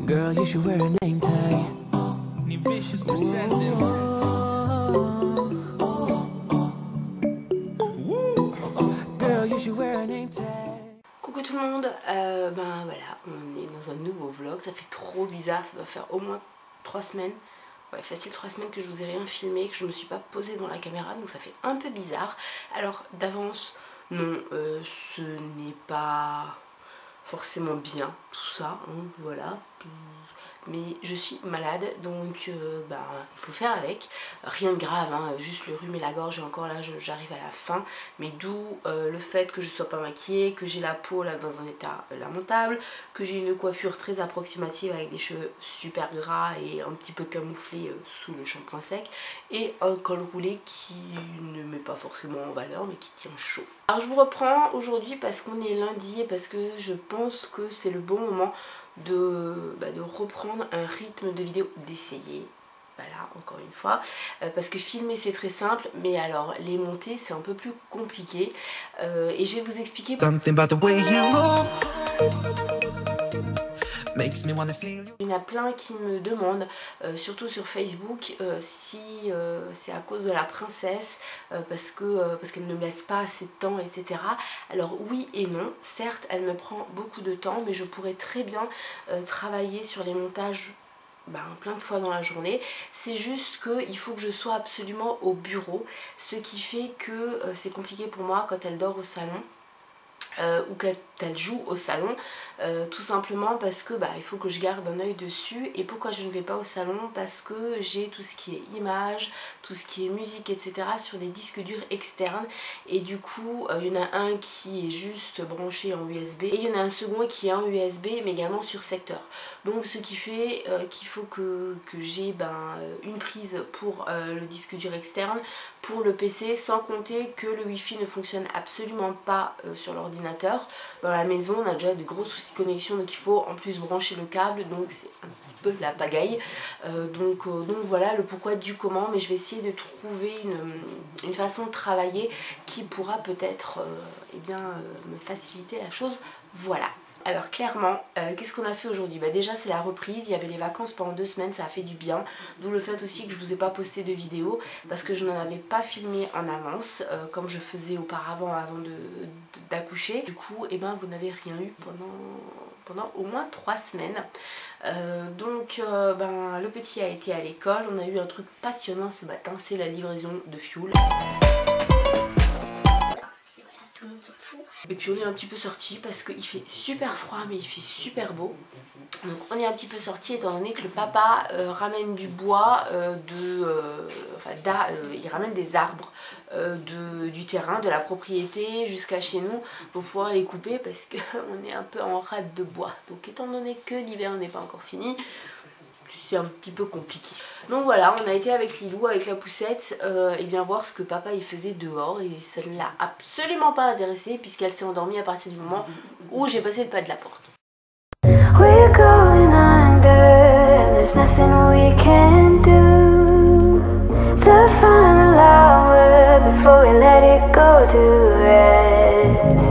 Girl, you should wear a name tag. Girl, you should wear a name tag. Coucou tout le monde, ben voilà, on est dans un nouveau vlog, ça fait trop bizarre, ça doit faire au moins 3 semaines, ouais facile 3 semaines que je vous ai rien filmé, que je me suis pas posée devant la caméra, donc ça fait un peu bizarre. Alors d'avance, non, ce n'est pas forcément bien tout ça, hein, voilà. Mais je suis malade, donc ben, il faut faire avec. Rien de grave, hein, juste le rhume et la gorge, et encore là j'arrive à la fin. Mais d'où le fait que je sois pas maquillée, que j'ai la peau là dans un état lamentable, que j'ai une coiffure très approximative avec des cheveux super gras et un petit peu camouflés sous le shampoing sec, et un col roulé qui ne met pas forcément en valeur mais qui tient chaud. Alors je vous reprends aujourd'hui parce qu'on est lundi et parce que je pense que c'est le bon moment de reprendre un rythme de vidéo, d'essayer, voilà, encore une fois, parce que filmer c'est très simple, mais alors les monter c'est un peu plus compliqué, et je vais vous expliquer. Il y en a plein qui me demandent, surtout sur Facebook, si c'est à cause de la princesse, parce qu'elle ne me laisse pas assez de temps, etc. Alors oui et non, certes elle me prend beaucoup de temps, mais je pourrais très bien travailler sur les montages plein de fois dans la journée. C'est juste qu'il faut que je sois absolument au bureau, ce qui fait que c'est compliqué pour moi quand elle dort au salon. Ou quand elle joue au salon, tout simplement parce que il faut que je garde un œil dessus. Et pourquoi je ne vais pas au salon? Parce que j'ai tout ce qui est image, tout ce qui est musique, etc. sur des disques durs externes, et du coup il y en a un qui est juste branché en USB et il y en a un second qui est en USB mais également sur secteur. Donc ce qui fait qu'il faut que j'ai une prise pour le disque dur externe, pour le PC, sans compter que le wifi ne fonctionne absolument pas sur l'ordinateur. Dans la maison on a déjà des gros soucis de connexion, donc il faut en plus brancher le câble, donc c'est un petit peu la pagaille. Donc voilà le pourquoi du comment, mais je vais essayer de trouver une façon de travailler qui pourra peut-être me faciliter la chose, voilà. Alors clairement, qu'est-ce qu'on a fait aujourd'hui? Déjà c'est la reprise, il y avait les vacances pendant 2 semaines, ça a fait du bien. D'où le fait aussi que je vous ai pas posté de vidéo, parce que je n'en avais pas filmé en avance, comme je faisais auparavant avant d'accoucher. Du coup, vous n'avez rien eu pendant au moins 3 semaines. Le petit a été à l'école, on a eu un truc passionnant ce matin, c'est la livraison de fioul. Et puis on est un petit peu sorti parce qu'il fait super froid mais il fait super beau. Donc on est un petit peu sorti étant donné que le papa ramène du bois, il ramène des arbres du terrain, de la propriété jusqu'à chez nous pour pouvoir les couper parce qu'on est un peu en rade de bois. Donc étant donné que l'hiver n'est pas encore fini, c'est un petit peu compliqué. Donc voilà, on a été avec Lilou, avec la poussette, et bien voir ce que papa il faisait dehors, et ça ne l'a absolument pas intéressée puisqu'elle s'est endormie à partir du moment où j'ai passé le pas de la porte. We're going under, there's nothing we can do. The final hour before we let it go to rest.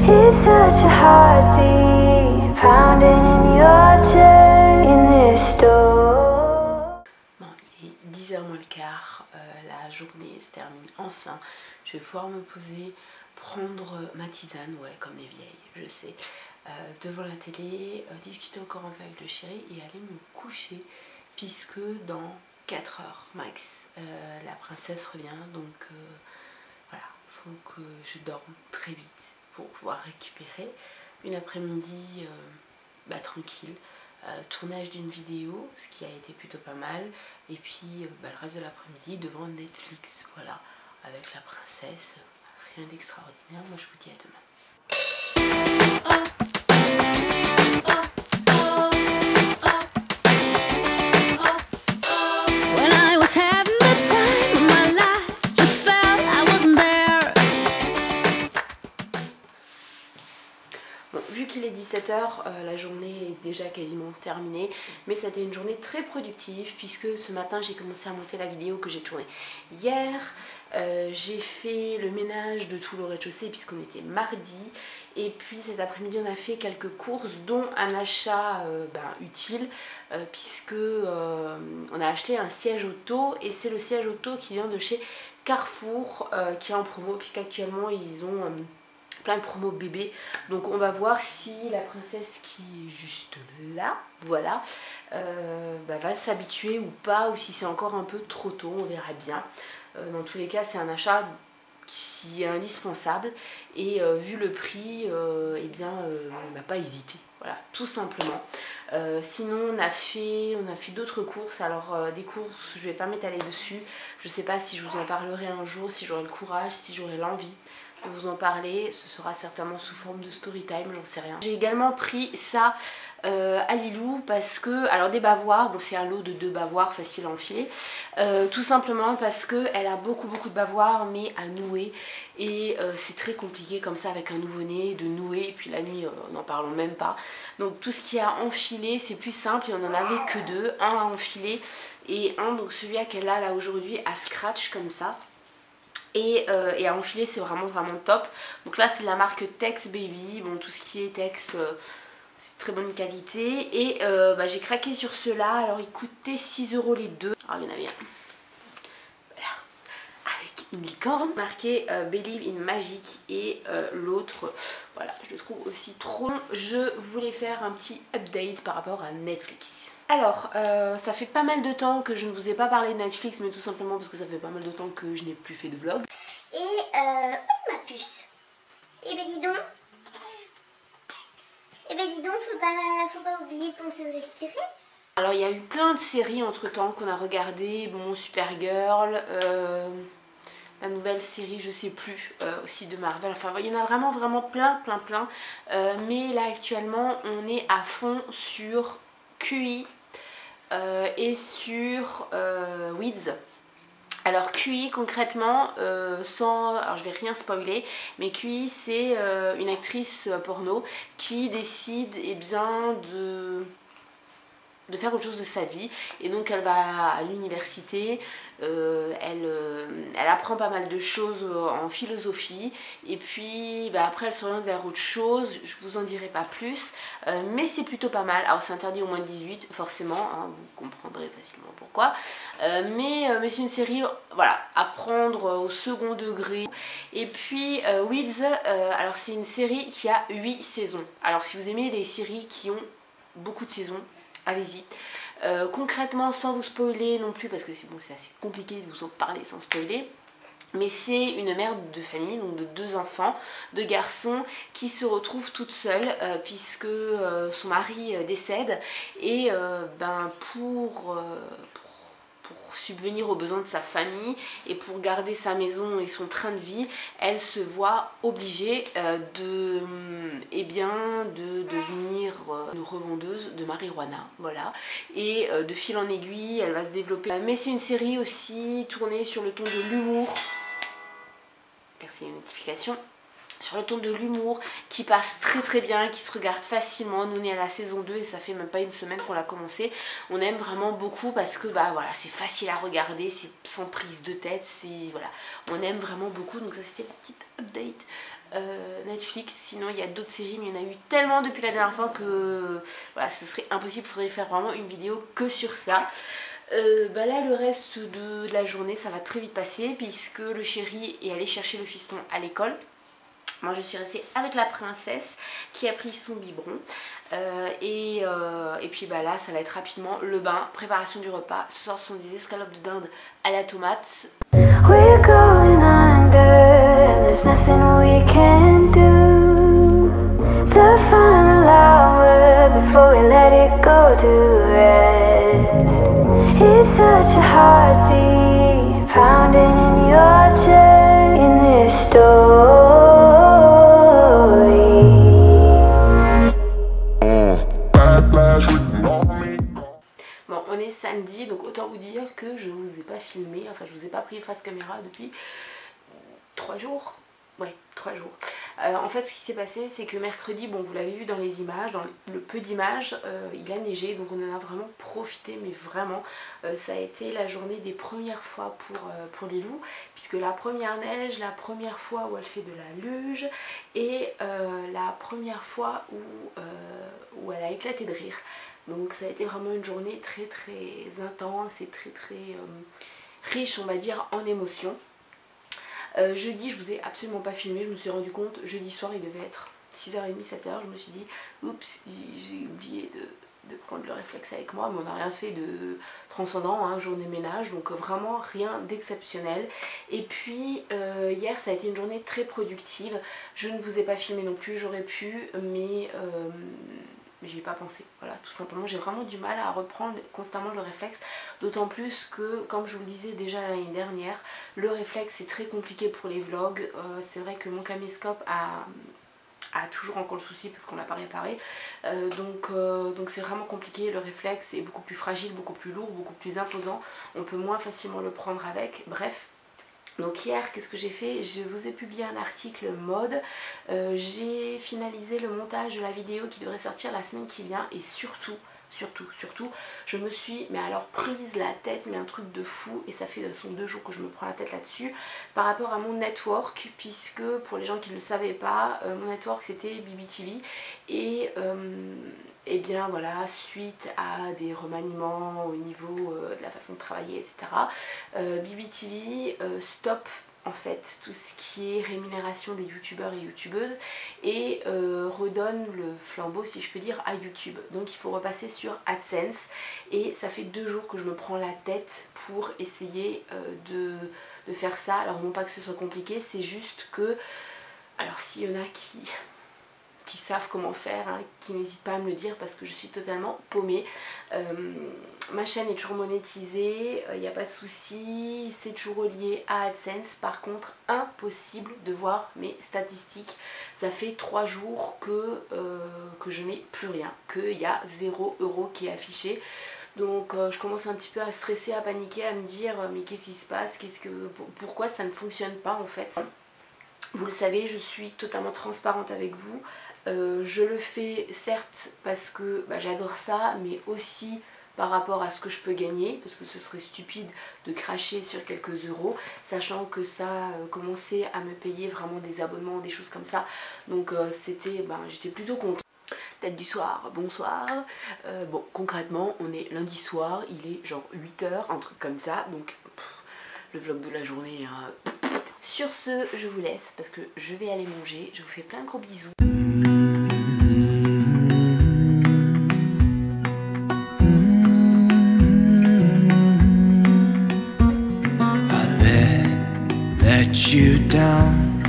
It's such a heartbeat pounding in your chest in this store. Bon, il est 10h moins le quart, la journée se termine enfin. Je vais pouvoir me poser, prendre ma tisane, ouais comme les vieilles, je sais. Devant la télé, discuter encore un peu avec le chéri et aller me coucher puisque dans 4 heures max la princesse revient, donc voilà, il faut que je dorme très vite pour pouvoir récupérer une après-midi tranquille, tournage d'une vidéo, ce qui a été plutôt pas mal, et puis le reste de l'après-midi devant Netflix, voilà, avec la princesse, rien d'extraordinaire. Moi je vous dis à demain. Bon, vu qu'il est 17h, la journée est déjà quasiment terminée, mais c'était une journée très productive puisque ce matin j'ai commencé à monter la vidéo que j'ai tournée hier. J'ai fait le ménage de tout le rez-de-chaussée puisqu'on était mardi, Et puis cet après-midi on a fait quelques courses, dont un achat utile, puisque on a acheté un siège auto, et c'est le siège auto qui vient de chez Carrefour, qui est en promo, puisqu'actuellement ils ont plein de promos bébés. Donc on va voir si la princesse qui est juste là, voilà, va s'habituer ou pas, ou si c'est encore un peu trop tôt, on verra bien. Dans tous les cas, c'est un achat qui est indispensable, et vu le prix, on n'a pas hésité, voilà, tout simplement. Sinon on a fait d'autres courses. Alors des courses, je vais pas m'étaler dessus, je sais pas si je vous en parlerai un jour, si j'aurai le courage, si j'aurai l'envie de vous en parler. Ce sera certainement sous forme de story time, j'en sais rien. J'ai également pris ça à Lilou, parce que, alors des bavoirs, bon c'est un lot de 2 bavoirs facile à enfiler, tout simplement parce que elle a beaucoup de bavoirs, mais à nouer, et c'est très compliqué comme ça avec un nouveau-né de nouer, et puis la nuit n'en parlons même pas. Donc tout ce qui est à enfiler c'est plus simple, et on en avait que 2, un à enfiler et un, donc celui qu'elle a là aujourd'hui, à scratch comme ça. Et à enfiler c'est vraiment top. Donc là c'est la marque Tex Baby, bon tout ce qui est Tex c'est très bonne qualité. Et j'ai craqué sur ceux-là, alors ils coûtaient 6 € les deux. Alors il y en a bien, voilà, avec une licorne marqué Believe in Magic, et l'autre, voilà, je le trouve aussi trop bon. Je voulais faire un petit update par rapport à Netflix. Alors, ça fait pas mal de temps que je ne vous ai pas parlé de Netflix, mais tout simplement parce que ça fait pas mal de temps que je n'ai plus fait de vlog. Et ma puce. Et ben dis donc, faut pas oublier de penser de respirer. Alors il y a eu plein de séries entre temps qu'on a regardé, bon Supergirl, la nouvelle série je sais plus, aussi de Marvel, enfin il y en a vraiment plein. Mais là actuellement on est à fond sur QI et sur Weeds. Alors QI concrètement, alors je vais rien spoiler, mais QI c'est une actrice porno qui décide de faire autre chose de sa vie, et donc elle va à l'université, elle apprend pas mal de choses en philosophie, et puis après elle s'oriente vers autre chose, je vous en dirai pas plus, mais c'est plutôt pas mal. Alors c'est interdit au moins de 18 forcément, hein, vous comprendrez facilement pourquoi, mais c'est une série, voilà, à prendre au second degré. Et puis Weeds, alors c'est une série qui a 8 saisons, alors si vous aimez les séries qui ont beaucoup de saisons, allez-y. Concrètement, sans vous spoiler non plus, parce que c'est assez compliqué de vous en parler sans spoiler, mais c'est une mère de famille, donc de 2 enfants, 2 garçons, qui se retrouvent toute seule puisque son mari décède, et pour subvenir aux besoins de sa famille et pour garder sa maison et son train de vie, elle se voit obligée de devenir une revendeuse de marijuana, voilà, et de fil en aiguille elle va se développer. Mais c'est une série aussi tournée sur le ton de l'humour, merci, une notification, sur le ton de l'humour, qui passe très bien, qui se regarde facilement. Nous on est à la saison 2 et ça fait même pas une semaine qu'on l'a commencé. On aime vraiment beaucoup parce que voilà, c'est facile à regarder, c'est sans prise de tête, c'est voilà, on aime vraiment beaucoup. Donc ça c'était la petite update Netflix. Sinon il y a d'autres séries, mais il y en a eu tellement depuis la dernière fois que voilà, ce serait impossible, il faudrait faire vraiment une vidéo que sur ça. Là le reste de la journée ça va très vite passer, puisque le chéri est allé chercher le fiston à l'école. Moi je suis restée avec la princesse qui a pris son biberon, et puis là ça va être rapidement le bain, préparation du repas. Ce soir ce sont des escalopes de dinde à la tomate. We're going under, and there's nothing we can do. The final hour before we let it go to rest. It's such a heartbeat pounding in your chest in this story. Bon, on est samedi, donc autant vous dire que je vous ai pas filmé, enfin je vous ai pas pris face caméra depuis 3 jours. Ouais, 3 jours. En fait ce qui s'est passé c'est que mercredi, bon vous l'avez vu dans les images, dans le peu d'images, il a neigé, donc on en a vraiment profité, mais vraiment ça a été la journée des premières fois pour Lilou, puisque la première neige, la première fois où elle fait de la luge et la première fois où elle a éclaté de rire. Donc ça a été vraiment une journée très très intense et très riche, on va dire, en émotions. Jeudi, je vous ai absolument pas filmé, je me suis rendu compte, jeudi soir il devait être 6h30, 7h, je me suis dit oups, j'ai oublié de prendre le réflexe avec moi, mais on n'a rien fait de transcendant, hein, journée ménage, donc vraiment rien d'exceptionnel. Et puis hier ça a été une journée très productive, je ne vous ai pas filmé non plus, j'aurais pu, mais j'y ai pas pensé, voilà, tout simplement. J'ai vraiment du mal à reprendre constamment le réflexe, d'autant plus que, comme je vous le disais déjà l'année dernière, le réflexe c'est très compliqué pour les vlogs. C'est vrai que mon caméscope a toujours encore le souci parce qu'on l'a pas réparé, donc c'est vraiment compliqué. Le réflexe est beaucoup plus fragile, beaucoup plus lourd, beaucoup plus imposant, on peut moins facilement le prendre avec, bref. Donc hier, qu'est-ce que j'ai fait? Je vous ai publié un article mode, j'ai finalisé le montage de la vidéo qui devrait sortir la semaine qui vient, et surtout, je me suis, mais alors, prise la tête, mais un truc de fou, et ça fait de toute façon 2 jours que je me prends la tête là-dessus, par rapport à mon network, puisque pour les gens qui ne le savaient pas, mon network c'était BBTV, et bien voilà, suite à des remaniements au niveau de la façon de travailler, etc., BBTV stoppe en fait tout ce qui est rémunération des youtubeurs et youtubeuses et redonne le flambeau, si je peux dire, à YouTube. Donc il faut repasser sur AdSense, et ça fait 2 jours que je me prends la tête pour essayer de faire ça. Alors non pas que ce soit compliqué, c'est juste que, alors s'il y en a qui savent comment faire, hein, qui n'hésitent pas à me le dire, parce que je suis totalement paumée. Ma chaîne est toujours monétisée, il n'y a pas de souci, c'est toujours relié à AdSense. Par contre, impossible de voir mes statistiques. Ça fait 3 jours que je n'ai plus rien, qu'il y a 0 € qui est affiché. Donc je commence un petit peu à stresser, à paniquer, à me dire mais qu'est-ce qui se passe, pourquoi ça ne fonctionne pas en fait. Vous le savez, je suis totalement transparente avec vous. Je le fais certes parce que j'adore ça, mais aussi par rapport à ce que je peux gagner, parce que ce serait stupide de cracher sur quelques euros, sachant que ça commençait à me payer vraiment des abonnements, des choses comme ça. Donc j'étais plutôt contente. Tête du soir, bonsoir. Bon, concrètement, on est lundi soir, il est genre 8 h, un truc comme ça, donc le vlog de la journée. Sur ce, je vous laisse parce que je vais aller manger. Je vous fais plein de gros bisous. You down,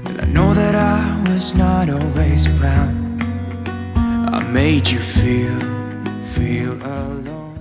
and I know that I was not always around. I made you feel alone.